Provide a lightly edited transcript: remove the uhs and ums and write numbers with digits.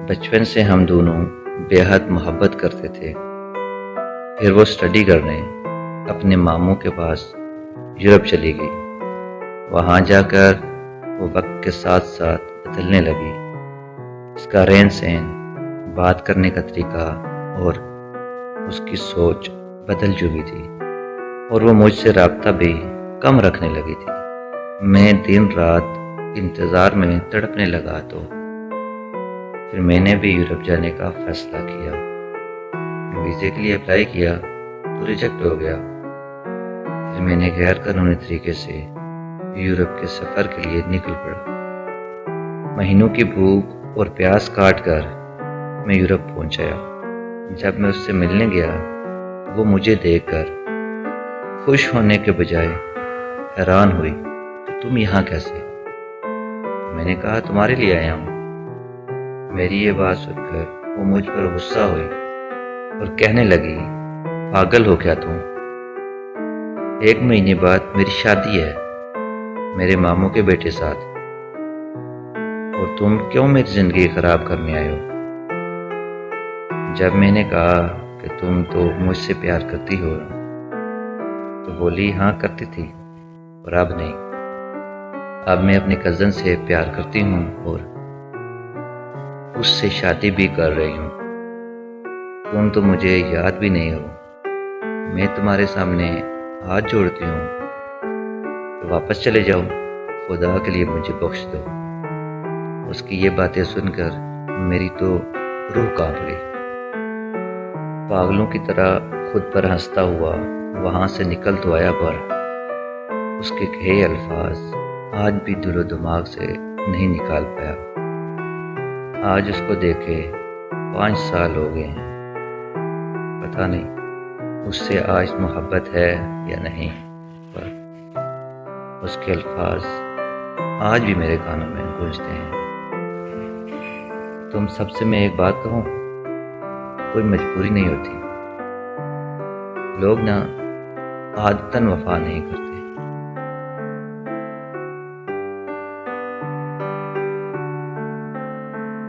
بچپن سے ہم دونوں بے حد محبت کرتے تھے۔ پھر وہ اسٹڈی کرنے اپنے ماموں کے پاس یورپ چلی گئی۔ وہاں جا کر وہ وقت کے ساتھ ساتھ بدلنے لگی۔ اس کا رہن سہن، بات کرنے کا طریقہ اور اس کی سوچ بدل چکی تھی، اور وہ مجھ سے رابطہ بھی کم رکھنے لگی تھی۔ میں دن رات انتظار میں تڑپنے لگا تو پھر میں نے بھی یورپ جانے کا فیصلہ کیا۔ ویزے کے لیے اپلائی کیا تو ریجیکٹ ہو گیا۔ پھر میں نے غیر قانونی طریقے سے یورپ کے سفر کے لیے نکل پڑا۔ مہینوں کی بھوک اور پیاس کاٹ کر میں یورپ پہنچا۔ جب میں اس سے ملنے گیا وہ مجھے دیکھ کر خوش ہونے کے بجائے حیران ہوئی کہ تم یہاں کیسے؟ میں نے کہا تمہارے لیے آیا ہوں۔ میری یہ بات سن کر وہ مجھ پر غصہ ہوئی اور کہنے لگی پاگل ہو کیا تم؟ 1 مہینے بعد میری شادی ہے میرے ماموں کے بیٹے ساتھ، اور تم کیوں میری زندگی خراب کرنے آئے ہو؟ جب میں نے کہا کہ تم تو مجھ سے پیار کرتی ہو تو بولی ہاں کرتی تھی، اور اب نہیں۔ اب میں اپنے کزن سے پیار کرتی ہوں اور اس سے شادی بھی کر رہی ہوں۔ تم تو مجھے یاد بھی نہیں ہو۔ میں تمہارے سامنے ہاتھ جوڑتی ہوں تو واپس چلے جاؤ، خدا کے لیے مجھے بخش دو۔ اس کی یہ باتیں سن کر میری تو روح کانپ گئی۔ پاگلوں کی طرح خود پر ہنستا ہوا وہاں سے نکل تو آیا، پر اس کے کہے الفاظ آج بھی دل و دماغ سے نہیں نکال پایا۔ آج اس کو دیکھے 5 سال ہو گئے ہیں۔ پتہ نہیں اس سے آج محبت ہے یا نہیں، پر اس کے الفاظ آج بھی میرے کانوں میں گونجتے ہیں۔ تم سب سے میں ایک بات کہوں، کوئی مجبوری نہیں ہوتی۔ لوگ عادتاً وفا نہیں کرتے،